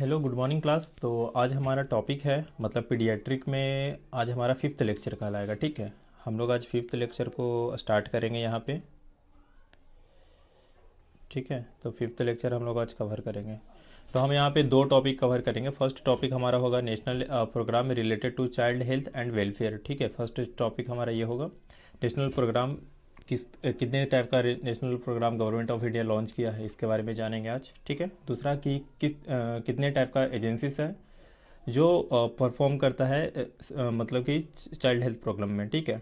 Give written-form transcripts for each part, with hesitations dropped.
Hello good morning class. तो आज हमारा टॉपिक है मतलब पीडियाट्रिक में आज हमारा फिफ्थ लेक्चर कहलाएगा। ठीक है, हम लोग आज फिफ्थ लेक्चर को स्टार्ट करेंगे यहाँ पे। ठीक है, तो फिफ्थ लेक्चर हम लोग आज कवर करेंगे। तो हम यहाँ पे दो टॉपिक कवर करेंगे। फर्स्ट टॉपिक हमारा होगा national programme related to child health and welfare. ठीक है, फर्स्ट टॉपिक हमारा ये होगा नेशनल प्रोग्राम कितने टाइप का national programme government of India launch किया है, इसके बारे में जानेंगे आज। ठीक है, दूसरा कि कितने टाइप का एजेंसीज है जो परफॉर्म करता है मतलब कि चाइल्ड हेल्थ प्रोग्राम में। ठीक है,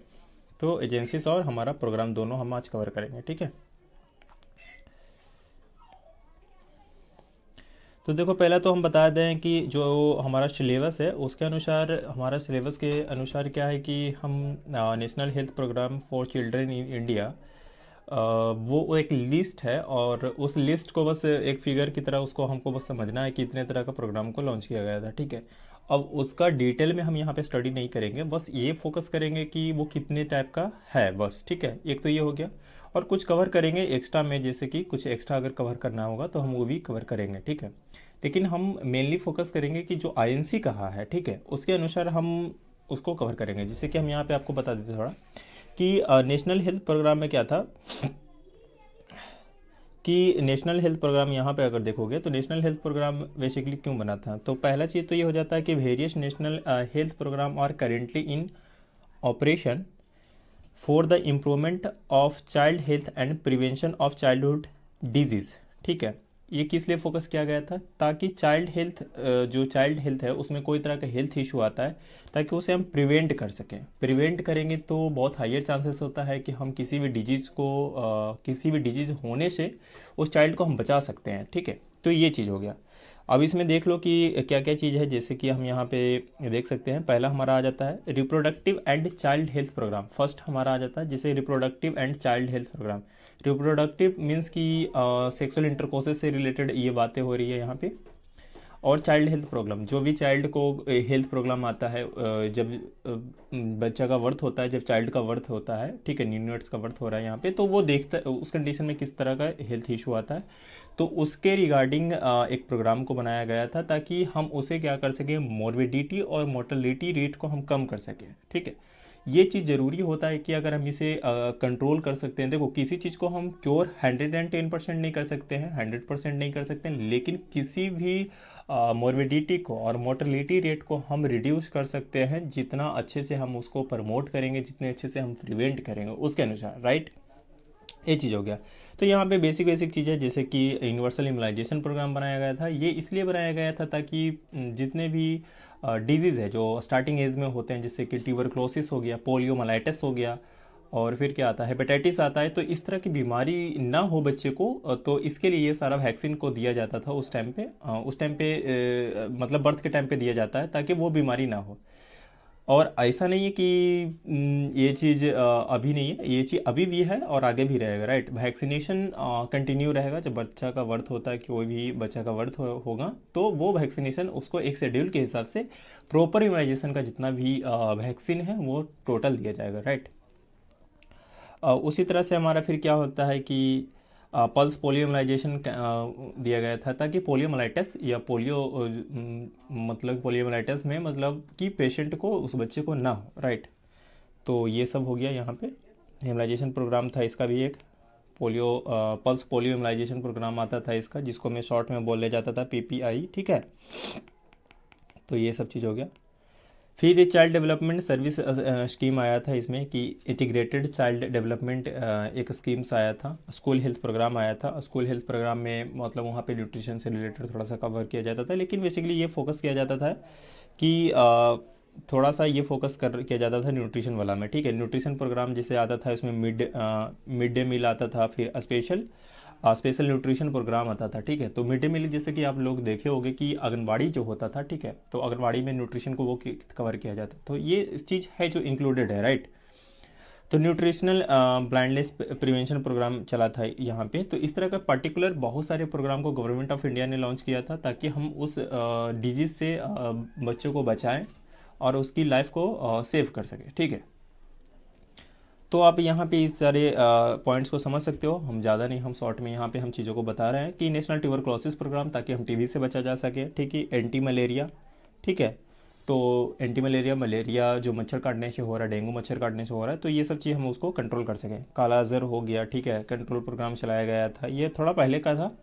तो एजेंसीज और हमारा प्रोग्राम दोनों हम आज कवर करेंगे। ठीक है, तो देखो पहला तो हम बता दें कि जो हमारा सिलेबस है उसके अनुसार, हमारा सिलेबस के अनुसार क्या है कि हम national health programme for children in India वो एक लिस्ट है, और उस लिस्ट को बस एक फिगर की तरह उसको हमको बस समझना है कि इतने तरह का प्रोग्राम को लॉन्च किया गया था। ठीक है, अब उसका डिटेल में हम यहाँ पे स्टडी नहीं करेंगे, बस ये फोकस करेंगे कि वो कितने टाइप का है बस। ठीक है, एक तो ये हो गया, और कुछ कवर करेंगे एक्स्ट्रा में, जैसे कि कुछ एक्स्ट्रा अगर कवर करना होगा तो हम वो भी कवर करेंगे। ठीक है, लेकिन हम मेनली फोकस करेंगे कि जो आईएनसी कहा है, ठीक है, उसके अनुसार हम उसको कवर करेंगे। जैसे कि हम यहाँ पे आपको बता देते थोड़ा कि नेशनल हेल्थ प्रोग्राम में क्या था कि नेशनल हेल्थ प्रोग्राम यहाँ पे अगर देखोगे तो नेशनल हेल्थ प्रोग्राम बेसिकली क्यों बना था, तो पहला चीज़ तो ये हो जाता है कि various national health programme are currently in operation for the improvement of child health and prevention of childhood disease. ठीक है, ये किस लिए फोकस किया गया था, ताकि चाइल्ड हेल्थ जो चाइल्ड हेल्थ है उसमें कोई तरह का हेल्थ इशू आता है ताकि उसे हम प्रिवेंट कर सकें। प्रिवेंट करेंगे तो बहुत हायर चांसेस होता है कि हम किसी भी डिजीज़ को किसी भी डिजीज़ होने से उस चाइल्ड को हम बचा सकते हैं। ठीक है, तो ये चीज़ हो गया। अब इसमें देख लो कि क्या क्या चीज़ है, जैसे कि हम यहाँ पे देख सकते हैं। पहला हमारा आ जाता है reproductive and child health programme, first हमारा आ जाता है जैसे reproductive and child health programme. Reproductive means कि सेक्सुअल इंटरकोर्सेस से रिलेटेड ये बातें हो रही है यहाँ पे। और चाइल्ड हेल्थ प्रोग्राम, जो भी चाइल्ड को हेल्थ प्रोग्राम आता है जब बच्चा का बर्थ होता है, जब चाइल्ड का बर्थ होता है, ठीक है, न्यूनेट्स का बर्थ हो रहा है यहाँ पे, तो वो देखता है उस कंडीशन में किस तरह का हेल्थ इशू आता है, तो उसके रिगार्डिंग एक प्रोग्राम को बनाया गया था ताकि हम उसे क्या कर सकें, मोर्बिडिटी और मोर्टेलिटी रेट को हम कम कर सकें। ठीक है, ये चीज़ ज़रूरी होता है कि अगर हम इसे कंट्रोल कर सकते हैं। देखो किसी चीज़ को हम क्योर 110% नहीं कर सकते हैं, 100% नहीं कर सकते हैं, लेकिन किसी भी मोर्बिडिटी को और मोर्टेलिटी रेट को हम रिड्यूस कर सकते हैं जितना अच्छे से हम उसको प्रमोट करेंगे, जितने अच्छे से हम प्रिवेंट करेंगे उसके अनुसार। राइट, ये चीज़ हो गया। तो यहाँ पे बेसिक बेसिक चीज़ें जैसे कि यूनिवर्सल इम्यूनाइजेशन प्रोग्राम बनाया गया था। ये इसलिए बनाया गया था ताकि जितने भी डिजीज़ है जो स्टार्टिंग एज में होते हैं, जैसे कि ट्यूबरक्लोसिस हो गया, पोलियोमाइलाइटिस हो गया, और फिर क्या आता है, हेपेटाइटिस आता है, तो इस तरह की बीमारी ना हो बच्चे को, तो इसके लिए ये सारा वैक्सीन को दिया जाता था उस टाइम पे। मतलब बर्थ के टाइम पे दिया जाता है ताकि वो बीमारी ना हो। और ऐसा नहीं है कि ये चीज़ अभी नहीं है, ये चीज़ अभी भी है और आगे भी रहेगा। राइट, वैक्सीनेशन कंटिन्यू रहेगा। जब बच्चा का बर्थ होता है, कोई भी बच्चा का बर्थ होगा, तो वो वैक्सीनेशन उसको एक शेड्यूल के हिसाब से प्रॉपर इम्यूनाइजेशन का जितना भी वैक्सीन है वो टोटल दिया जाएगा। राइट, उसी तरह से हमारा फिर क्या होता है कि पल्स पोलियो इम्यूनाइजेशन दिया गया था ताकि पोलियोमाइलाइटिस या पोलियो मतलब पोलियोमाइलाइटिस में मतलब कि पेशेंट को, उस बच्चे को ना हो। राइट, तो ये सब हो गया यहाँ पे। इम्यूनाइजेशन प्रोग्राम था इसका भी एक, polio pulse polio immunisation programme आता था इसका, जिसको मैं शॉर्ट में बोल जाता था पीपीआई। ठीक है, तो ये सब चीज़ हो गया। फिर ये चाइल्ड डेवलपमेंट सर्विस स्कीम आया था इसमें कि इंटीग्रेटेड चाइल्ड डेवलपमेंट एक स्कीम्स आया था। स्कूल हेल्थ प्रोग्राम आया था। स्कूल हेल्थ प्रोग्राम में मतलब वहाँ पे न्यूट्रिशन से रिलेटेड थोड़ा सा कवर किया जाता था, लेकिन बेसिकली ये फोकस किया जाता था कि थोड़ा सा ये फोकस कर किया जाता था न्यूट्रिशन वाला में। ठीक है, न्यूट्रिशन प्रोग्राम जैसे आता था इसमें मिड डे मील आता था, फिर स्पेशल न्यूट्रिशन प्रोग्राम आता था। ठीक है, तो मिड डे मील जैसे कि आप लोग देखे होंगे कि आंगनबाड़ी जो होता था, ठीक है, तो आंगनबाड़ी में न्यूट्रिशन को वो कवर किया जाता, तो ये चीज़ है जो इंक्लूडेड है। राइट, तो न्यूट्रिशनल ब्लाइंडनेस प्रिवेंशन प्रोग्राम चला था यहाँ पे। तो इस तरह का पर्टिकुलर बहुत सारे प्रोग्राम को गवर्नमेंट ऑफ इंडिया ने लॉन्च किया था ताकि हम उस डिजीज़ से बच्चों को बचाएं और उसकी लाइफ को सेव कर सकें। ठीक है, तो आप यहाँ पे इस सारे पॉइंट्स को समझ सकते हो। हम ज़्यादा नहीं, हम शॉर्ट में यहाँ पे हम चीज़ों को बता रहे हैं कि नेशनल ट्यूबरक्लोसिस प्रोग्राम, ताकि हम टीबी से बचा जा सके, ठीक है। एंटी मलेरिया, ठीक है। तो एंटी मलेरिया, मलेरिया जो मच्छर काटने से हो रहा है, डेंगू मच्छर काटने से हो रहा है, तो ये सब चीज़ हम उसको कंट्रोल कर सकें। काला अजहर हो गया, ठीक है, कंट्रोल प्रोग्राम चलाया गया था, ये थोड़ा पहले का था।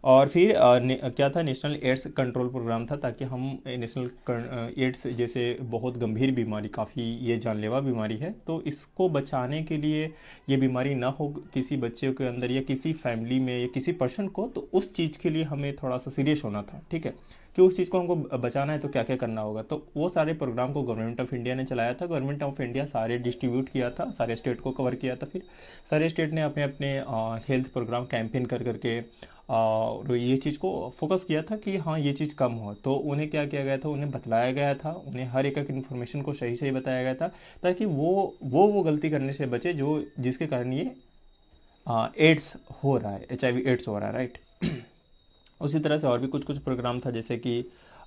और फिर क्या था, नेशनल एड्स कंट्रोल प्रोग्राम था, ताकि हम नेशनल एड्स जैसे बहुत गंभीर बीमारी, काफ़ी ये जानलेवा बीमारी है, तो इसको बचाने के लिए, ये बीमारी ना हो किसी बच्चे के अंदर या किसी फैमिली में या किसी पर्सन को, तो उस चीज़ के लिए हमें थोड़ा सा सीरियस होना था, ठीक है, कि उस चीज़ को हमको बचाना है तो क्या क्या करना होगा। तो वो सारे प्रोग्राम को गवर्नमेंट ऑफ इंडिया ने चलाया था। गवर्नमेंट ऑफ इंडिया सारे डिस्ट्रीब्यूट किया था, सारे स्टेट को कवर किया था। फिर सारे स्टेट ने अपने अपने हेल्थ प्रोग्राम कैंपेन कर करके और ये चीज़ को फोकस किया था कि हाँ ये चीज़ कम हो। तो उन्हें क्या किया गया था, उन्हें बतलाया गया था, उन्हें हर एक इन्फॉर्मेशन को सही सही बताया गया था, ताकि वो गलती करने से बचे जो जिसके कारण ये एड्स हो रहा है, HIV एड्स हो रहा है, राइट। उसी तरह से और भी कुछ कुछ प्रोग्राम था, जैसे कि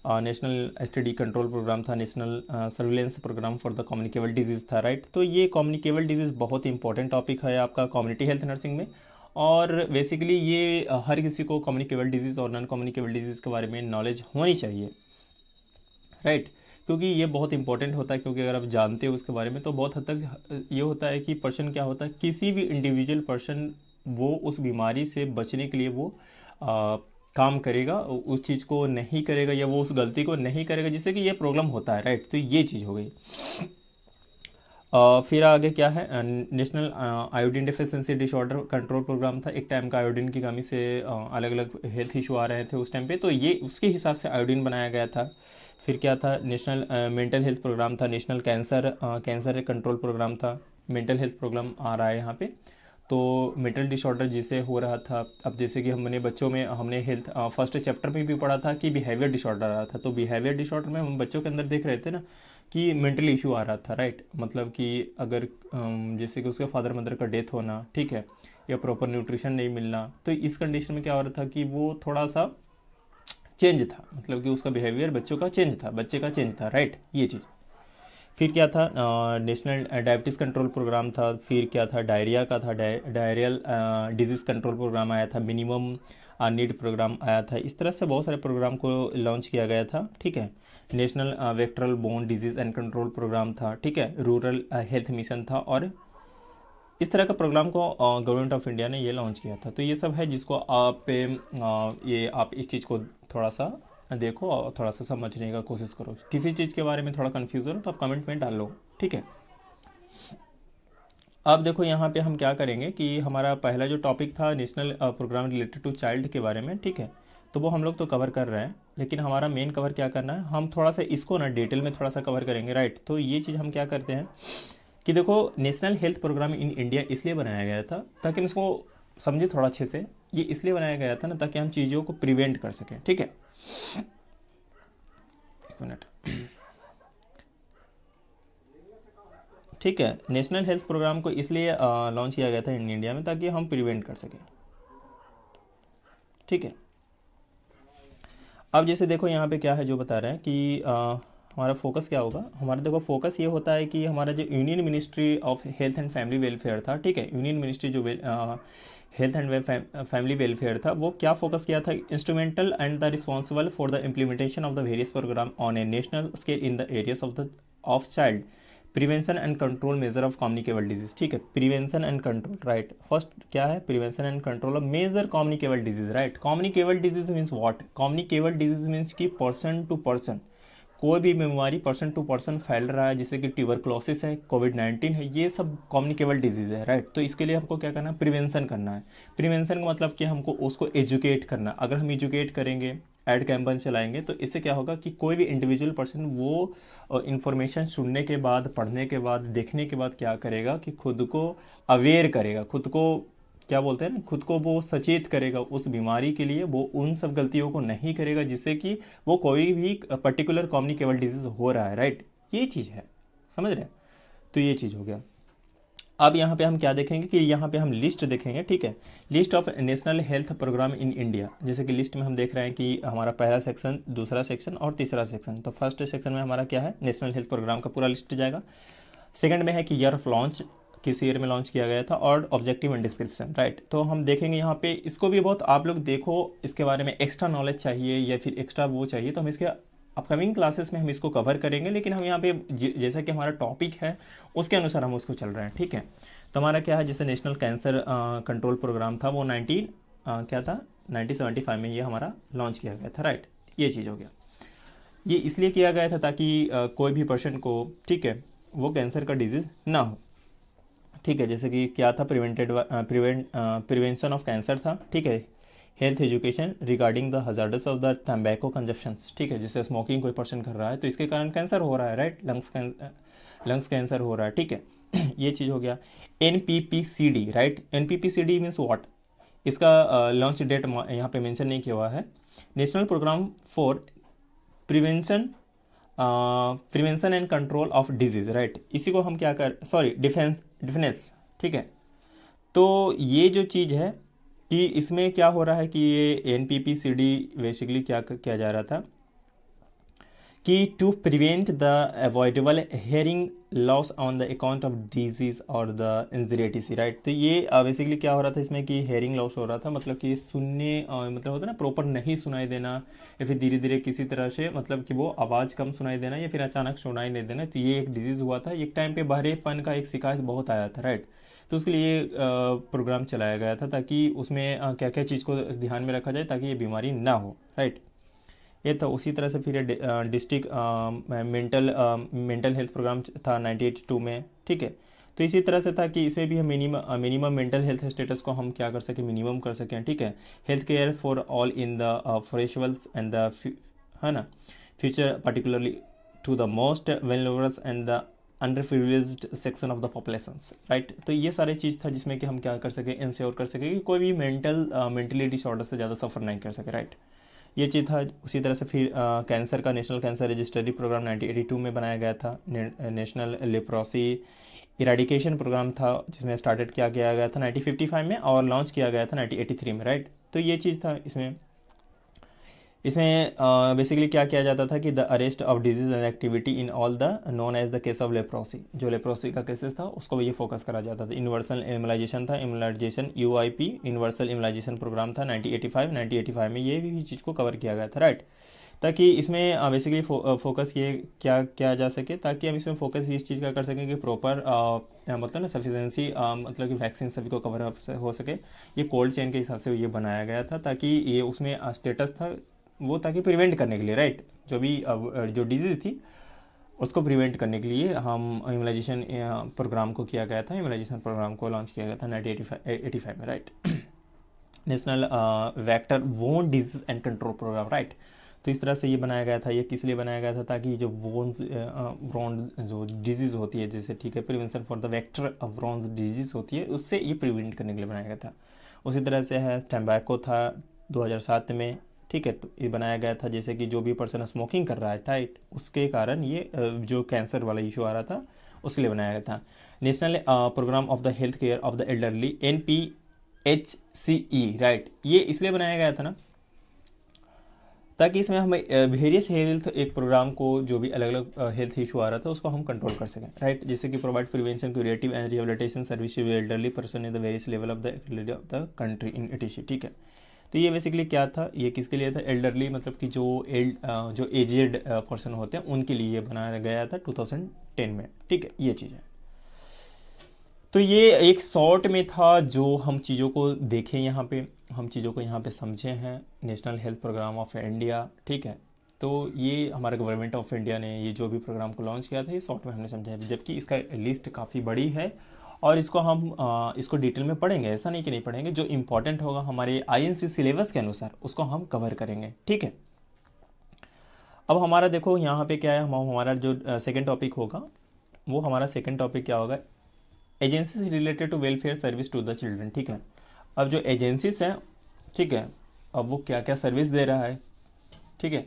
नेशनल STD कंट्रोल प्रोग्राम था, national surveillance programme for the communicable disease था, राइट। तो ये कम्युनिकेबल डिजीज़ बहुत इंपॉर्टेंट टॉपिक है आपका कम्युनिटी हेल्थ नर्सिंग में। और बेसिकली ये हर किसी को कम्युनिकेबल डिजीज़ और नॉन कम्युनिकेबल डिजीज़ के बारे में नॉलेज होनी चाहिए, राइट। क्योंकि ये बहुत इंपॉर्टेंट होता है, क्योंकि अगर आप जानते हो उसके बारे में तो बहुत हद तक ये होता है कि पर्सन क्या होता है, किसी भी इंडिविजुअल पर्सन वो उस बीमारी से बचने के लिए वो काम करेगा, उस चीज़ को नहीं करेगा या वो उस गलती को नहीं करेगा जिससे कि ये प्रॉब्लम होता है, राइट। तो ये चीज़ हो गई। फिर आगे क्या है, national iodine deficiency disorder control programme था। एक टाइम का आयोडीन की कमी से अलग अलग हेल्थ इशू आ रहे थे उस टाइम पे, तो ये उसके हिसाब से आयोडीन बनाया गया था। फिर क्या था, नेशनल मेंटल हेल्थ प्रोग्राम था, नेशनल कैंसर कंट्रोल प्रोग्राम था। मेंटल हेल्थ प्रोग्राम आ रहा है यहाँ पे। तो मेंटल डिसऑर्डर जिसे हो रहा था, अब जैसे कि हमने बच्चों में हमने हेल्थ फर्स्ट चैप्टर में भी पढ़ा था कि बिहेवियर डिसऑर्डर आ रहा था। तो बिहेवियर डिसऑर्डर में हम बच्चों के अंदर देख रहे थे ना कि मेंटल इशू आ रहा था, राइट। मतलब कि अगर जैसे कि उसके फादर मदर का डेथ होना, ठीक है, या प्रॉपर न्यूट्रिशन नहीं मिलना, तो इस कंडीशन में क्या हो रहा था कि वो थोड़ा सा चेंज था, मतलब कि उसका बिहेवियर बच्चों का चेंज था, बच्चे का चेंज था, राइट, ये चीज़। फिर क्या था, नेशनल डायबिटीज़ कंट्रोल प्रोग्राम था। फिर क्या था, डायरिया का था, डायरियल डिजीज़ कंट्रोल प्रोग्राम आया था। मिनिमम नीड प्रोग्राम आया था। इस तरह से बहुत सारे प्रोग्राम को लॉन्च किया गया था, ठीक है। National vectoral borne disease and control programme था, ठीक है। रूरल हेल्थ मिशन था, और इस तरह का प्रोग्राम को गवर्नमेंट ऑफ इंडिया ने ये लॉन्च किया था। तो ये सब है जिसको आप ये आप इस चीज़ को थोड़ा सा देखो और थोड़ा सा समझने का कोशिश करो। किसी चीज़ के बारे में थोड़ा कन्फ्यूज़न हो तो आप कमेंट में डाल लो, ठीक है। अब देखो यहाँ पे हम क्या करेंगे कि हमारा पहला जो टॉपिक था national programme related to child के बारे में, ठीक है, तो वो हम लोग तो कवर कर रहे हैं, लेकिन हमारा मेन कवर क्या करना है, हम थोड़ा सा इसको ना डिटेल में थोड़ा सा कवर करेंगे, राइट। तो ये चीज़ हम क्या करते हैं कि देखो, national health programme in India इसलिए बनाया गया था ताकि हम इसको समझे थोड़ा अच्छे से। ये इसलिए बनाया गया था ना ताकि हम चीज़ों को प्रिवेंट कर सकें, ठीक है। एक मिनट, ठीक है। नेशनल हेल्थ प्रोग्राम को इसलिए लॉन्च किया गया था इन इंडिया में ताकि हम प्रिवेंट कर सकें, ठीक है। अब जैसे देखो यहाँ पे क्या है जो बता रहे हैं कि हमारा फोकस क्या होगा। हमारा देखो फोकस ये होता है कि हमारा जो union ministry of health and family welfare था, ठीक है, यूनियन मिनिस्ट्री जो हेल्थ एंड फैमिली वेलफेयर था, वो क्या फोकस किया था, instrumental and the responsible for the implementation of the various programme on a national scale in the areas of child prevention and control major of communicable disease, ठीक है। Prevention and control, right. First क्या है, prevention and control of major communicable disease, right. Communicable disease means what, communicable disease means कि person to person कोई भी बीमारी person to person फैल रहा है, जैसे कि ट्यूबरक्लोसिस है, कोविड-19 है, ये सब कम्युनिकेबल डिजीज़ है, राइट। तो इसके लिए हमको क्या करना है, प्रिवेंशन करना है। प्रिवेंशन का मतलब कि हमको उसको एजुकेट करना। अगर हम एजुकेट करेंगे, एड कैंपेन चलाएंगे, तो इससे क्या होगा कि कोई भी इंडिविजुअल पर्सन वो इन्फॉर्मेशन सुनने के बाद, पढ़ने के बाद, देखने के बाद क्या करेगा कि खुद को अवेयर करेगा, खुद को क्या बोलते हैं ना, खुद को वो सचेत करेगा उस बीमारी के लिए, वो उन सब गलतियों को नहीं करेगा जिससे कि वो कोई भी पर्टिकुलर कम्युनिकेबल डिजीज हो रहा है, राइट। ये चीज़ है, समझ रहे हैं। तो ये चीज़ हो गया। अब यहाँ पे हम क्या देखेंगे कि यहाँ पे हम लिस्ट देखेंगे, ठीक है, list of national health programme in India. जैसे कि लिस्ट में हम देख रहे हैं कि हमारा पहला सेक्शन, दूसरा सेक्शन और तीसरा सेक्शन। तो फर्स्ट सेक्शन में हमारा क्या है, नेशनल हेल्थ प्रोग्राम का पूरा लिस्ट जाएगा। सेकंड में है कि ईयर ऑफ लॉन्च, किस ईयर में लॉन्च किया गया था, और ऑब्जेक्टिव एंड डिस्क्रिप्शन, राइट। तो हम देखेंगे यहाँ पे इसको भी बहुत, आप लोग देखो इसके बारे में एक्स्ट्रा नॉलेज चाहिए या फिर एक्स्ट्रा वो चाहिए तो हम इसके अपकमिंग क्लासेस में हम इसको कवर करेंगे, लेकिन हम यहाँ पे जैसा कि हमारा टॉपिक है उसके अनुसार हम उसको चल रहे हैं, ठीक है। तो हमारा क्या है, जैसे नेशनल कैंसर कंट्रोल प्रोग्राम था वो क्या था 1975 में ये हमारा लॉन्च किया गया था, राइट। ये चीज़ हो गया। ये इसलिए किया गया था ताकि कोई भी पर्सन को, ठीक है, वो कैंसर का डिजीज़ ना हो, ठीक है। जैसे कि क्या था, प्रिवेंशन ऑफ कैंसर था, ठीक है। Health education regarding the hazards of the tobacco consumptions, ठीक है। जैसे स्मोकिंग कोई पर्सन कर रहा है तो इसके कारण कैंसर हो रहा है, राइट, लंग्स कैंसर हो रहा है, ठीक है। ये चीज़ हो गया। NPPCD, right. NPPCD means what, इसका लॉन्च डेट यहाँ पे मेंशन नहीं किया हुआ है। National program for prevention prevention and control of disease, right. इसी को हम क्या कर, सॉरी, डिफेंस, ठीक है। तो ये जो चीज़ है कि इसमें क्या हो रहा है कि ये NPPCD बेसिकली क्या किया जा रहा था कि to prevent the avoidable hearing loss on the account of disease और द इंजरियटिसी, राइट। तो ये बेसिकली क्या हो रहा था इसमें कि हेयरिंग लॉस हो रहा था, मतलब कि सुनने मतलब होता है ना, प्रॉपर नहीं सुनाई देना, या फिर धीरे धीरे किसी तरह से मतलब कि वो आवाज़ कम सुनाई देना या फिर अचानक सुनाई नहीं देना। तो ये एक डिजीज़ हुआ था, एक टाइम पे बहरेपन का एक शिकायत बहुत आया था, राइट। तो उसके लिए प्रोग्राम चलाया गया था ताकि उसमें क्या क्या चीज़ को ध्यान में रखा जाए ताकि ये बीमारी ना हो, राइट। ये था। उसी तरह से फिर डिस्ट्रिक्ट मेंटल हेल्थ प्रोग्राम था 1982 में, ठीक है। तो इसी तरह से था कि इसमें भी हम मिनिमम मेंटल हेल्थ स्टेटस को हम क्या कर सकें, मिनिमम कर सकें, ठीक है। Health care for all in the forestals and the, है ना, future particularly to the most vulnerables and the under privileged section of the populations, right. तो ये सारे चीज़ था जिसमें कि हम क्या कर सकें, इंश्योर कर सकें कि कोई भी मेंटली डिसऑर्डर से ज़्यादा सफ़र नहीं कर सके, राइट। ये चीज़ था। उसी तरह से फिर कैंसर का नेशनल कैंसर रजिस्ट्री प्रोग्राम 1982 में बनाया गया था। नेशनल लेप्रोसी इराडिकेशन प्रोग्राम था जिसमें स्टार्टेड किया गया था 1955 में और लॉन्च किया गया था 1983 में, राइट। तो ये चीज़ था। इसमें बेसिकली क्या किया जाता था कि the arrest of disease and activity in all the known as the case of leprosy, जो लेप्रोसी का केसेस था उसको ये फोकस करा जाता था। यूनिवर्सल इम्यूनाइजेशन था, immunization UIP universal immunization program था 1985 में ये भी चीज़ को कवर किया गया था, राइट। ताकि इसमें बेसिकली फोकस ये क्या किया जा सके, ताकि हम इसमें फोकस इस चीज़ का कर सकें कि प्रॉपर मतलब ना सफिशेंसी मतलब कि वैक्सीन सभी को कवर हो सके। ये कोल्ड चेन के हिसाब से ये बनाया गया था ताकि ये उसमें स्टेटस था वो, ताकि प्रिवेंट करने के लिए, राइट, जो भी जो डिजीज़ थी उसको प्रिवेंट करने के लिए हम इम्यूनाइजेशन प्रोग्राम को किया गया था। इम्यूनाइजेशन प्रोग्राम को लॉन्च किया गया था 1985 में, राइट। नेशनल वेक्टर वोन disease and control program, right. तो इस तरह से ये बनाया गया था। ये किस लिए बनाया गया था, ताकि जो वोन जो डिजीज़ होती है, जैसे, ठीक है, prevention for the vector of वोन्स disease होती है, उससे ये प्रिवेंट करने के लिए बनाया गया था। उसी तरह से है टम्बैको था 2007 में, ठीक है। तो ये बनाया गया था जैसे कि जो भी पर्सन स्मोकिंग कर रहा है, राइट, उसके कारण ये जो कैंसर वाला इशू आ रहा था उसके लिए बनाया गया था। National program of the health care of the elderly NPHCE, right. ये इसलिए बनाया गया था ना ताकि इसमें हम वेरियस हेल्थ एक प्रोग्राम को जो भी अलग अलग हेल्थ इशू आ रहा था उसको हम कंट्रोल कर सकें, राइट। जैसे कि provide prevention curative and rehabilitation service to elderly person in the various level of the country in ETC, ठीक है। तो ये बेसिकली क्या था, ये किसके लिए था, एल्डरली मतलब कि जो एजेड पर्सन होते हैं उनके लिए बनाया गया था 2010 में, ठीक है। ये चीज़ है। तो ये एक शॉर्ट में था जो हम चीज़ों को देखें, यहाँ पे हम चीज़ों को यहाँ पे समझे हैं। National health program of India, ठीक है। तो ये हमारा गवर्नमेंट ऑफ इंडिया ने ये जो भी प्रोग्राम को लॉन्च किया था ये शॉर्ट में हमने समझा है, जबकि इसका लिस्ट काफ़ी बड़ी है और इसको हम इसको डिटेल में पढ़ेंगे, ऐसा नहीं कि नहीं पढ़ेंगे। जो इंपॉर्टेंट होगा हमारे INC सिलेबस के अनुसार उसको हम कवर करेंगे, ठीक है। अब हमारा देखो यहाँ पे क्या है, हमारा जो सेकेंड टॉपिक होगा वो हमारा सेकेंड टॉपिक क्या होगा, agencies related to welfare service to the children, ठीक है। अब जो एजेंसीज हैं, ठीक है, अब वो क्या क्या सर्विस दे रहा है, ठीक है,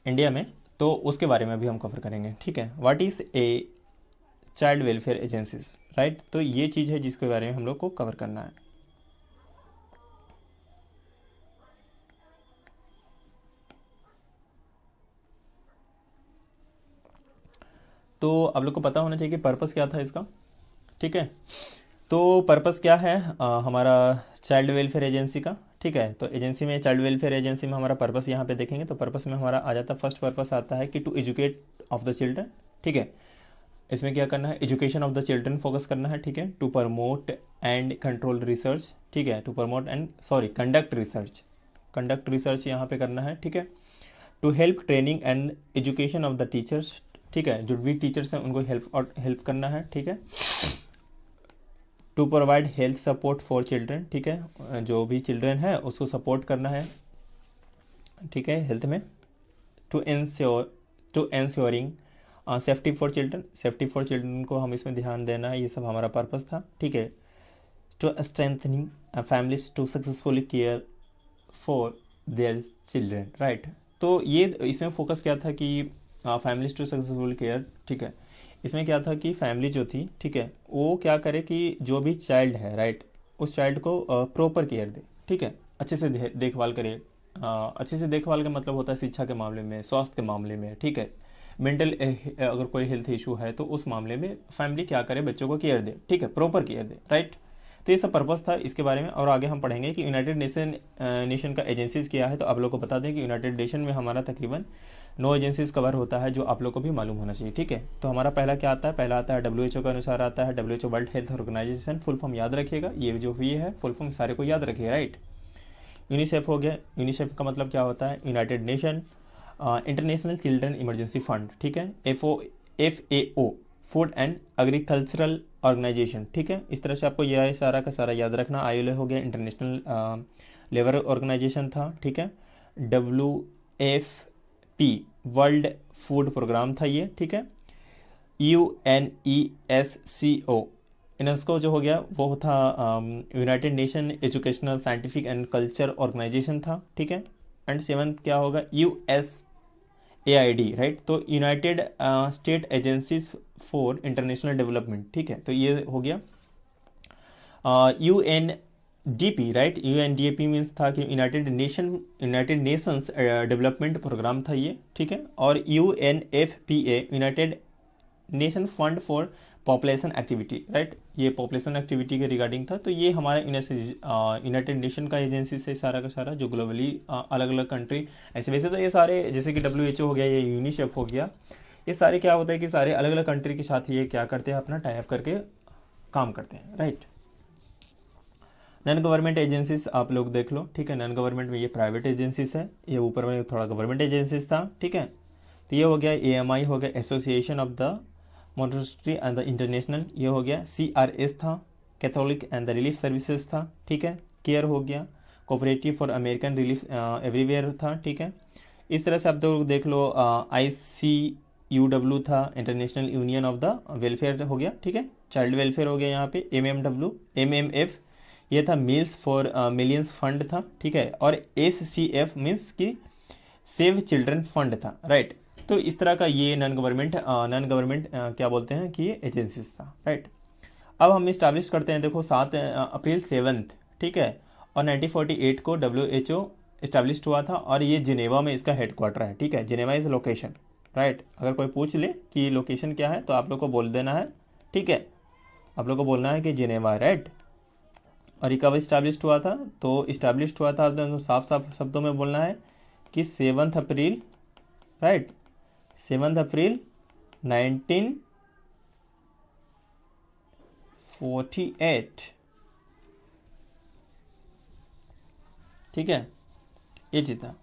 इंडिया में, तो उसके बारे में भी हम कवर करेंगे, ठीक है। What is a child welfare agencies, right. तो ये चीज़ है जिसके बारे में हम लोग को कवर करना है। तो आप लोग को पता होना चाहिए कि पर्पस क्या था इसका। ठीक है। तो पर्पस क्या है हमारा चाइल्ड वेलफेयर एजेंसी का, ठीक है। तो एजेंसी में, चाइल्ड वेलफेयर एजेंसी में हमारा पर्पस यहाँ पे देखेंगे तो पर्पस में हमारा आ जाता है, फर्स्ट पर्पस आता है कि to educate of the children, ठीक है। इसमें क्या करना है, education of the children focus करना है, ठीक है। To promote and control research, ठीक है। To promote and conduct research, conduct research यहाँ पे करना है, ठीक है। To help training and education of the teachers, ठीक है। जो भी टीचर्स हैं उनको हेल्प करना है, ठीक है। To provide health support for children, ठीक है। जो भी चिल्ड्रन है उसको सपोर्ट करना है, ठीक है, हेल्थ में। To ensuring safety for children, safety for children को हम इसमें ध्यान देना है, ये सब हमारा पर्पस था, ठीक है। To strengthening families to successfully care for their children, right. तो ये इसमें फोकस क्या था कि फैमिलीज टू सक्सेसफुल केयर, ठीक है। इसमें क्या था कि फैमिली जो थी, ठीक है, वो क्या करे कि जो भी चाइल्ड है, राइट, उस चाइल्ड को प्रॉपर केयर दे, ठीक है, अच्छे से देखभाल करे। अच्छे से देखभाल का मतलब होता है शिक्षा के मामले में, स्वास्थ्य के मामले में, ठीक है। मेंटल अगर कोई हेल्थ इशू है तो उस मामले में फैमिली क्या करे, बच्चों को केयर दे, ठीक है, प्रॉपर केयर दे, राइट। तो ये सब पर्पस था इसके बारे में। और आगे हम पढ़ेंगे कि यूनाइटेड नेशन का एजेंसीज क्या है। तो आप लोग को बता दें कि यूनाइटेड नेशन में हमारा तकरीबन 9 एजेंसीज कवर होता है, जो आप लोग को भी मालूम होना चाहिए, ठीक है। तो हमारा पहला क्या आता है, पहला आता है WHO के अनुसार आता है, WHO world health organization, full form याद रखिएगा, ये जो भी है फुल फॉर्म सारे को याद रखिए, राइट। यूनिसेफ हो गया, यूनिसेफ का मतलब क्या होता है, united nation international children emergency fund, ठीक है। FAO food and agricultural organization, ठीक है। इस तरह से आपको यह सारा का सारा याद रखना। ILO हो गया, इंटरनेशनल लेबर ऑर्गेनाइजेशन था, ठीक है। WFP वर्ल्ड फूड प्रोग्राम था ये, ठीक है। UNESCO यूनेस्को जो हो गया वो था united nation educational scientific and culture organization था, ठीक है। एंड 7th क्या होगा, USAID, राइट। तो united state agencies for international development, ठीक है। तो ये हो गया UNDP, राइट। UNDP मीन्स था कि यूनाइटेड नेशंस डेवलपमेंट प्रोग्राम था ये, ठीक है। और UNFPA United nation fund for population activity, right, ये पॉपुलेशन एक्टिविटी के रिगार्डिंग था। तो ये हमारा यूनाइटेड नेशन का एजेंसी से सारा का सारा जो ग्लोबली अलग अलग कंट्री, ऐसे वैसे तो ये सारे जैसे कि WHO हो गया, ये यूनिसेफ हो गया, ये सारे क्या होता है कि सारे अलग अलग कंट्री के साथ ये क्या करते हैं, अपना टाई अप करके काम करते हैं, राइट। नॉन गवर्नमेंट एजेंसीज आप लोग देख लो, ठीक है। नॉन गवर्नमेंट में ये प्राइवेट एजेंसीज है, ये ऊपर में थोड़ा गवर्नमेंट एजेंसीज था, ठीक है। तो ये हो गया AMI हो गया, association of the monastery and the international, ये हो गया। CRS था, Catholic and the relief services था, ठीक है। केयर हो गया, cooperative for American relief everywhere था, ठीक है। इस तरह से आप लोग देख लो, ICUW था, international union of the welfare हो गया, ठीक है। चाइल्ड वेलफेयर हो गया यहाँ पे, MMF ये था, मील्स फॉर मिलियंस फंड था, ठीक है। और SCF मीन्स की सेव चिल्ड्रन फंड था, राइट। तो इस तरह का ये नॉन गवर्नमेंट क्या बोलते हैं कि ये एजेंसीज था, राइट। अब हम इस्टेब्लिश करते हैं, देखो 7 अप्रैल 7th, ठीक है। और 1948 को WHO इस्टेब्लिश हुआ था, और ये जिनेवा में इसका हेडक्वार्टर है, ठीक है। Geneva is location, right. अगर कोई पूछ ले कि लोकेशन क्या है तो आप लोग को बोल देना है, ठीक है, आप लोग को बोलना है कि जिनेवा, राइट। और ये कब इस्टेब्लिश हुआ था, तो इस्टेब्लिश हुआ था, तो साफ साफ शब्दों में बोलना है कि 7 अप्रैल, राइट, 7 अप्रैल 1948, ठीक है, ये चीज था,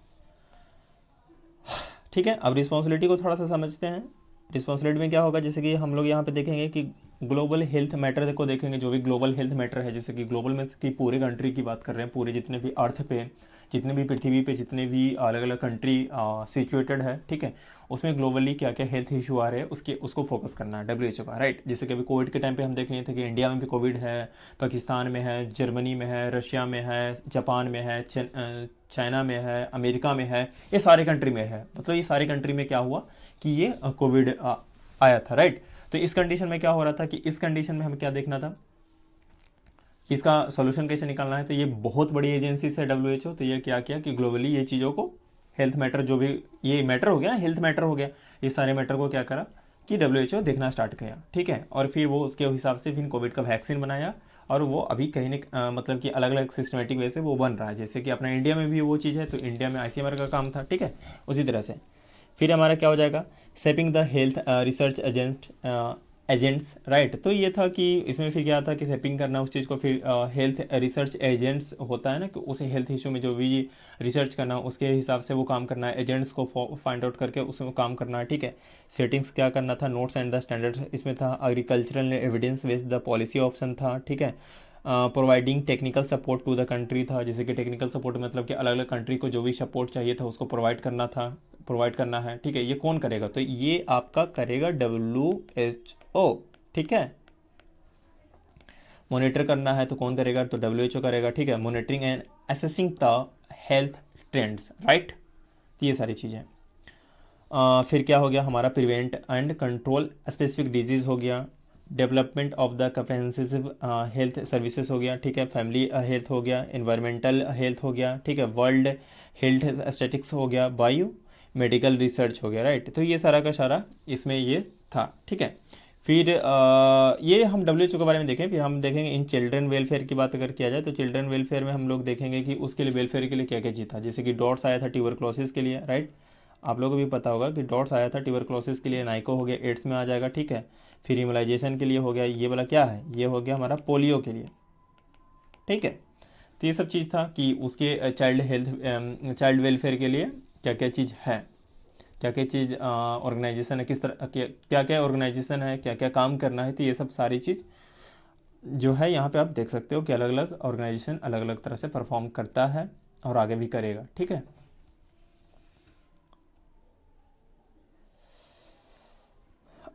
ठीक है। अब रिस्पॉन्सिबिलिटी को थोड़ा सा समझते हैं। रिस्पॉन्सिबिलिटी में क्या होगा, जैसे कि हम लोग यहाँ पे देखेंगे कि ग्लोबल हेल्थ मैटर को देखेंगे, जो भी ग्लोबल हेल्थ मैटर है, जैसे कि ग्लोबल में की पूरे कंट्री की बात कर रहे हैं, पूरे जितने भी अर्थ पे, जितने भी पृथ्वी पे जितने भी अलग अलग कंट्री सिचुएटेड है, ठीक है, उसमें ग्लोबली क्या क्या हेल्थ इशू आ रहे हैं उसको फोकस करना है WHO का, राइट। जैसे कि अभी कोविड के टाइम पे हम देख लिए थे कि इंडिया में भी कोविड है, पाकिस्तान में है, जर्मनी में है, रशिया में है, जापान में है, चाइना में है, अमेरिका में है, ये सारे कंट्री में है। मतलब ये सारे कंट्री में क्या हुआ कि ये कोविड आया था, राइट। तो इस कंडीशन में क्या हो रहा था कि इस कंडीशन में हमें क्या देखना था कि इसका सोल्यूशन कैसे निकालना है। तो ये बहुत बड़ी एजेंसी है WHO। तो ये क्या किया कि ग्लोबली ये चीज़ों को, हेल्थ मैटर जो भी ये मैटर हो गया, हेल्थ मैटर हो गया, ये सारे मैटर को क्या करा कि WHO देखना स्टार्ट किया, ठीक है। और फिर वो उसके हिसाब से फिर कोविड का वैक्सीन बनाया, और वो अभी कहीं न मतलब कि अलग अलग सिस्टमेटिक वे से वो बन रहा है। जैसे कि अपना इंडिया में भी वो चीज़ है, तो इंडिया में ICMR का काम था, ठीक है। उसी तरह से फिर हमारा क्या हो जाएगा, shaping the health research agents, right. तो ये था कि इसमें फिर क्या था कि शेपिंग करना उस चीज़ को, फिर हेल्थ रिसर्च एजेंट्स होता है ना, कि उसे हेल्थ इशू में जो भी रिसर्च करना उसके हिसाब से वो काम करना है, एजेंट्स को फाइंड आउट करके उसमें काम करना है, ठीक है। सेटिंग्स क्या करना था, नोट्स एंड द स्टैंडर्ड्स इसमें था। Agricultural evidence based the policy option था, ठीक है। Providing technical support to the country था, जैसे कि टेक्निकल सपोर्ट मतलब कि अलग अलग कंट्री को जो भी सपोर्ट चाहिए था उसको प्रोवाइड करना है, ठीक है। ये कौन करेगा, तो ये आपका करेगा WHO, ठीक है। मॉनिटर करना है तो कौन करेगा, तो WHO करेगा, ठीक है। Monitoring and assessing the health trends, right. तो ये सारी चीज़ें। फिर क्या हो गया हमारा, prevent and control specific disease हो गया, development of the comprehensive health services हो गया, ठीक है। फैमिली हेल्थ हो गया, इन्वायरमेंटल हेल्थ हो गया, ठीक है। वर्ल्ड हेल्थ स्टैटिक्स हो गया, बायो मेडिकल रिसर्च हो गया, राइट। तो ये सारा का सारा इसमें ये था, ठीक है। फिर ये हम WHO के बारे में देखें, फिर हम देखेंगे इन चिल्ड्रन वेलफेयर की बात अगर किया जाए तो चिल्ड्रन वेलफेयर में हम लोग देखेंगे कि उसके लिए वेलफेयर के लिए क्या क्या चीज़ था। जैसे कि डॉट्स आया था ट्यूबरक्लोसिस के लिए, राइट। आप लोगों को भी पता होगा कि डॉट्स आया था ट्यूबरक्लोसिस के लिए, नाइको हो गया एड्स में आ जाएगा, ठीक है। फिर इम्यूनाइजेशन के लिए हो गया, ये वाला क्या है, ये हो गया हमारा पोलियो के लिए, ठीक है। तो ये सब चीज़ था कि उसके चाइल्ड वेलफेयर के लिए क्या क्या चीज़ है, क्या क्या चीज़ ऑर्गेनाइजेशन है, किस तरह क्या क्या ऑर्गेनाइजेशन है, क्या क्या काम करना है। तो ये सब सारी चीज़ जो है यहाँ पे आप देख सकते हो कि अलग अलग ऑर्गेनाइजेशन अलग अलग तरह से परफॉर्म करता है और आगे भी करेगा, ठीक है।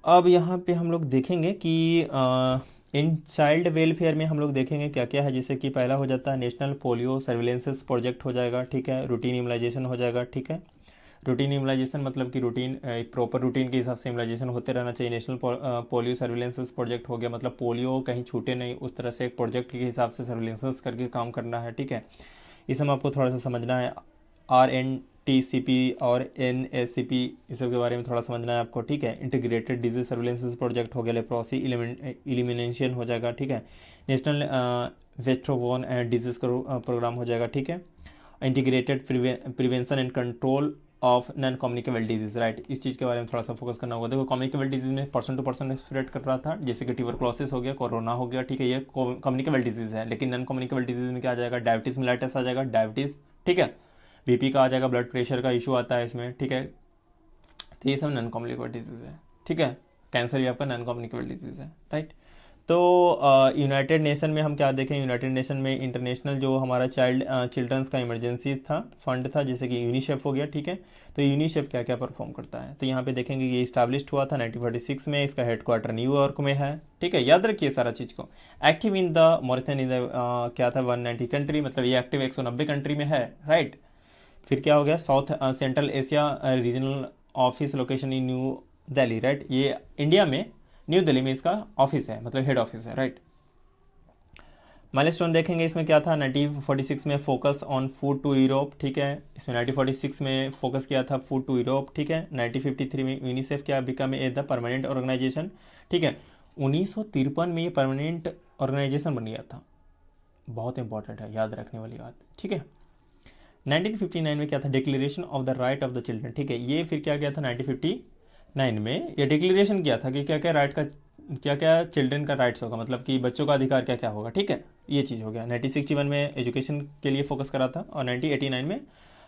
अब यहाँ पे हम लोग देखेंगे कि इन चाइल्ड वेलफेयर में हम लोग देखेंगे क्या क्या है। जैसे कि पहला हो जाता है नेशनल पोलियो सर्विलेंसेस प्रोजेक्ट हो जाएगा, ठीक है। रूटीन इम्यूनाइजेशन हो जाएगा, ठीक है। रूटीन इम्यूनाइजेशन मतलब कि रूटीन एक प्रॉपर रूटीन के हिसाब से इम्यूनाइजेशन होते रहना चाहिए। नेशनल पोलियो सर्विलेंसेस प्रोजेक्ट हो गया, मतलब पोलियो कहीं छूटे नहीं, उस तरह से एक प्रोजेक्ट के हिसाब से सर्विलेंसेस करके काम करना है, ठीक है। इस हम आपको थोड़ा सा समझना है। RNTCP और NSCP इस सब के बारे में थोड़ा समझना है आपको, ठीक है। इंटीग्रेटेड डिजीज सर्विलेंसेस प्रोजेक्ट हो गया, लेप्रोसी इलिमिनेशन हो जाएगा, ठीक है। नेशनल वेस्ट्रोवोन डिजीज प्रोग्राम हो जाएगा, ठीक है। Integrated prevention and control of non communicable disease, right. इस चीज़ के बारे में थोड़ा सा फोकस करना होगा। देखो कम्युनिकेबल डिजीज में पर्सन टू पर्सन स्प्रेड कर रहा था, जैसे कि ट्यूबरक्लोसिस हो गया, कोरोना हो गया, ठीक है। ये कम्युनिकेबल डिजीज है। लेकिन नॉन कम्युनिकेबल डिजीज में क्या आ जाएगा, डायबिटीज मिलाइटिस आ जाएगा, डायबिटीज, ठीक है। BP का आ जाएगा, ब्लड प्रेशर का इशू आता है इसमें, ठीक है। तो ये सब नॉन कम्युनिकेबल डिजीज है, ठीक है। कैंसर भी आपका नॉन कम्युनिकेबल डिजीज है, राइट। तो यूनाइटेड नेशन में हम क्या देखें, यूनाइटेड नेशन में इंटरनेशनल जो हमारा चिल्ड्रंस का इमरजेंसी था फंड था, जैसे कि यूनिसेफ हो गया, ठीक है। तो यूनिसेफ क्या क्या परफॉर्म करता है, तो यहाँ पे देखेंगे ये इस्टेब्लिश्ड हुआ था 1946 में, इसका हेडक्वार्टर न्यूयॉर्क में है, ठीक है। याद रखिए सारा चीज़ को। Active in the marathon in the क्या था 190 कंट्री, मतलब ये एक्टिव 190 कंट्री में है, राइट। फिर क्या हो गया, south central Asia regional office location in New Delhi, right. ये इंडिया में न्यू दिल्ली में इसका ऑफिस है, मतलब हेड ऑफिस है, राइट। माइलस्टोन देखेंगे इसमें क्या था, 1946 में focus on food to Europe, ठीक है। इसमें 1946 में फोकस किया था फूड टू यूरोप, ठीक है। 1953 में यूनिसेफ क्या become a the permanent organization, ठीक है। 1953 में ये परमानेंट ऑर्गेनाइजेशन बन गया था, बहुत इंपॉर्टेंट है, याद रखने वाली बात, ठीक है। 1959 में क्या था, declaration of the right of the children, ठीक है। ये फिर क्या गया था 1959 में, ये डिक्लेरेशन किया था कि क्या क्या राइट का, क्या क्या चिल्ड्रन का राइट्स होगा, मतलब कि बच्चों का अधिकार क्या क्या होगा, ठीक है। ये चीज़ हो गया। 1961 में एजुकेशन के लिए फोकस करा था, और 1989 में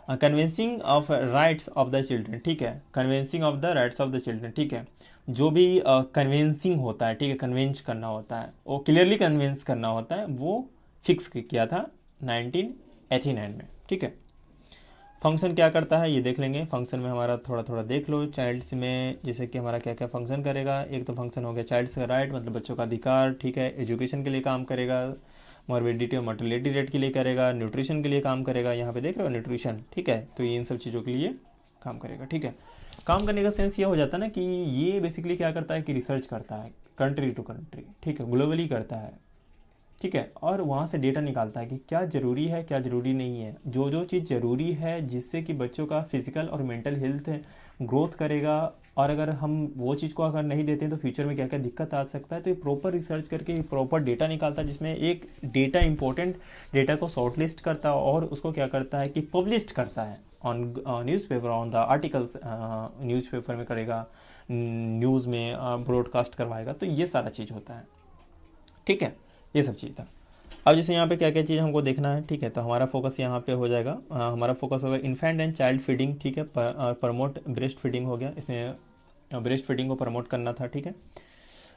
convincing of rights of the children, ठीक है। Convincing of the rights of the children, ठीक है। जो भी कन्वेंसिंग होता है, ठीक है, कन्वेंस करना होता है, वो क्लियरली कन्वेंस करना होता है, वो फिक्स किया था 1989 में, ठीक है। फंक्शन क्या करता है ये देख लेंगे। फंक्शन में हमारा थोड़ा थोड़ा देख लो चाइल्ड्स में, जैसे कि हमारा क्या क्या फंक्शन करेगा। एक तो फंक्शन हो गया चाइल्ड्स का राइट, मतलब बच्चों का अधिकार, ठीक है। एजुकेशन के लिए काम करेगा, मॉर्बिडिटी और मर्टिलिटी रेट के लिए करेगा, न्यूट्रिशन के लिए काम करेगा, यहाँ पे देख रहे हो न्यूट्रिशन, ठीक है। तो ये इन सब चीज़ों के लिए काम करेगा, ठीक है। काम करने का सेंस ये हो जाता है ना कि ये बेसिकली क्या करता है कि रिसर्च करता है कंट्री टू कंट्री, ठीक है, ग्लोबली करता है, ठीक है। और वहाँ से डेटा निकालता है कि क्या ज़रूरी है क्या ज़रूरी नहीं है। जो जो चीज़ ज़रूरी है जिससे कि बच्चों का फिजिकल और मेंटल हेल्थ ग्रोथ करेगा, और अगर हम वो चीज़ को अगर नहीं देते हैं तो फ्यूचर में क्या क्या दिक्कत आ सकता है। तो ये प्रॉपर रिसर्च करके प्रॉपर डेटा निकालता है, जिसमें एक डेटा इंपॉर्टेंट डेटा को शॉर्टलिस्ट करता है और उसको क्या करता है कि पब्लिश करता है on newspaper, on the articles, newspaper में करेगा, न्यूज़ में ब्रॉडकास्ट करवाएगा। तो ये सारा चीज़ होता है, ठीक है, ये सब चीज़ था। अब जैसे यहाँ पे क्या क्या चीज़ हमको देखना है, ठीक है, तो हमारा फोकस यहाँ पे हो जाएगा, हमारा फोकस होगा इन्फेंट एंड चाइल्ड फीडिंग, ठीक है, प्रमोट ब्रेस्ट फीडिंग हो गया, इसमें ब्रेस्ट फीडिंग को प्रमोट करना था, ठीक है,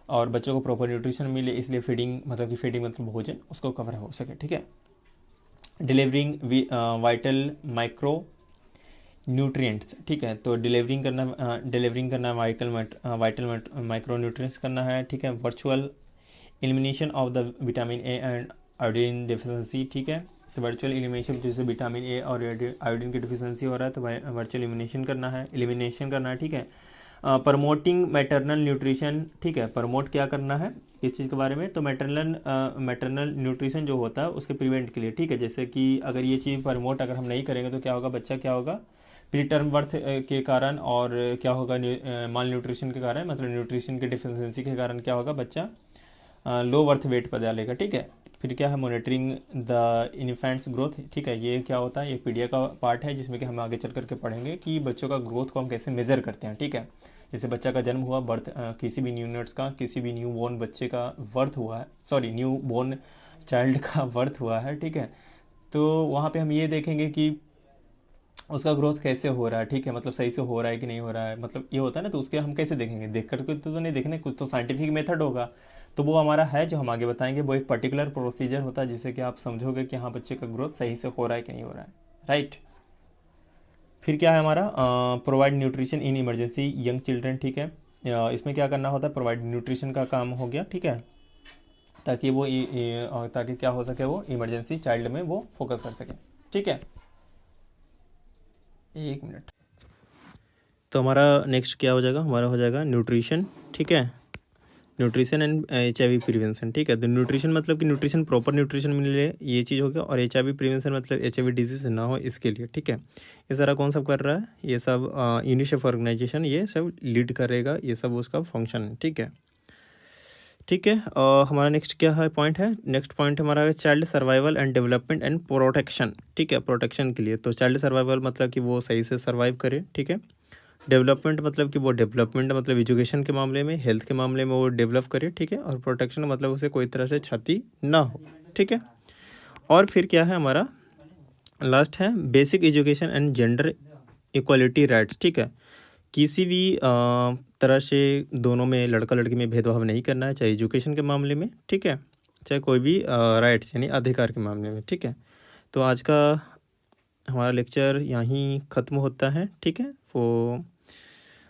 और बच्चों को प्रॉपर न्यूट्रिशन मिले, इसलिए फीडिंग मतलब कि फीडिंग मतलब भोजन उसको कवर हो सके, ठीक है। डिलीवरिंग वाइटल माइक्रो न्यूट्रिएंट्स, ठीक है, तो डिलीवरिंग करना वाइटल माइक्रो न्यूट्रिएंट्स करना है, ठीक है। Virtual elimination of the vitamin A and iodine deficiency, ठीक है, तो वर्चुअल एलिमिनेशन जैसे विटामिन ए और आयोडीन की डिफिशेंसी हो रहा है तो वर्चुअल एलिमिनेशन करना है, ठीक है। प्रमोटिंग मैटरनल न्यूट्रिशन, ठीक है, प्रमोट क्या करना है इस चीज़ के बारे में, तो मैटरनल न्यूट्रिशन जो होता है उसके प्रिवेंट के लिए, ठीक है, जैसे कि अगर ये चीज़ प्रमोट अगर हम नहीं करेंगे तो क्या होगा, बच्चा क्या होगा प्री टर्म बर्थ के कारण, और क्या होगा माल न्यूट्रिशन के कारण, मतलब न्यूट्रिशन की डिफिशेंसी के कारण क्या होगा, बच्चा लो बर्थ वेट पर डालेगा, ठीक है। फिर क्या है, मॉनिटरिंग द इन्फेंट्स ग्रोथ, ठीक है, ये क्या होता है, ये पीडिया का पार्ट है जिसमें कि हम आगे चल करके पढ़ेंगे कि बच्चों का ग्रोथ को हम कैसे मेज़र करते हैं, ठीक है। जैसे बच्चा का जन्म हुआ, बर्थ किसी भी न्यूनेट्स का, किसी भी न्यू बोर्न बच्चे का बर्थ हुआ है, सॉरी न्यू बोर्न चाइल्ड का बर्थ हुआ है, ठीक है, तो वहाँ पे हम ये देखेंगे कि उसका ग्रोथ कैसे हो रहा है, ठीक है, मतलब सही से हो रहा है कि नहीं हो रहा है, मतलब ये होता है ना, तो उसके हम कैसे देखेंगे, देख करके तो नहीं देखने, कुछ तो साइंटिफिक मेथड होगा, तो वो हमारा है जो हम आगे बताएंगे, वो एक पर्टिकुलर प्रोसीजर होता है जिससे कि आप समझोगे कि हाँ बच्चे का ग्रोथ सही से हो रहा है कि नहीं हो रहा है, राइट। फिर क्या है हमारा, provide nutrition in emergency young children, ठीक है, इसमें क्या करना होता है, प्रोवाइड न्यूट्रिशन का काम हो गया, ठीक है, ताकि वो ताकि क्या हो सके, वो इमरजेंसी चाइल्ड में वो फोकस कर सके, ठीक है। एक मिनट, तो हमारा नेक्स्ट क्या हो जाएगा, हमारा हो जाएगा न्यूट्रिशन, ठीक है, न्यूट्रिशन एंड HIV प्रिवेंशन, ठीक है। तो न्यूट्रिशन मतलब कि न्यूट्रिशन प्रॉपर न्यूट्रिशन मिले, ये चीज़ हो गया, और HIV प्रिवेंशन मतलब HIV डिजीज ना हो इसके लिए, ठीक है। ये सारा कौन सब कर रहा है, ये सब यूनिसेफ ऑर्गेनाइजेशन ये सब लीड करेगा, ये सब उसका फंक्शन है, ठीक है, ठीक है। हमारा नेक्स्ट क्या है पॉइंट है, नेक्स्ट पॉइंट हमारा है child survival and development and protection, ठीक है, प्रोटेक्शन के लिए, तो चाइल्ड सर्वाइवल मतलब कि वो सही से सर्वाइव करे, ठीक है। डेवलपमेंट मतलब कि वो डेवलपमेंट मतलब एजुकेशन के मामले में, हेल्थ के मामले में वो डेवलप करे, ठीक है, और प्रोटेक्शन मतलब उसे कोई तरह से क्षति ना हो, ठीक है। और फिर क्या है हमारा लास्ट है basic education and gender equality rights, ठीक है, किसी भी तरह से दोनों में लड़का लड़की में भेदभाव नहीं करना है, चाहे एजुकेशन के मामले में, ठीक है, चाहे कोई भी राइट्स यानी अधिकार के मामले में, ठीक है। तो आज का हमारा लेक्चर यहीं ख़त्म होता है, ठीक है। वो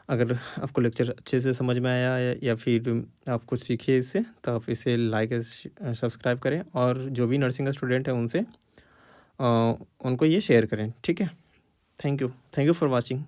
अगर आपको लेक्चर अच्छे से समझ में आया या फिर आप कुछ सीखिए इससे, तो आप इसे लाइक सब्सक्राइब करें, और जो भी नर्सिंग का स्टूडेंट है उनसे उनको ये शेयर करें, ठीक है। Thank you for watching.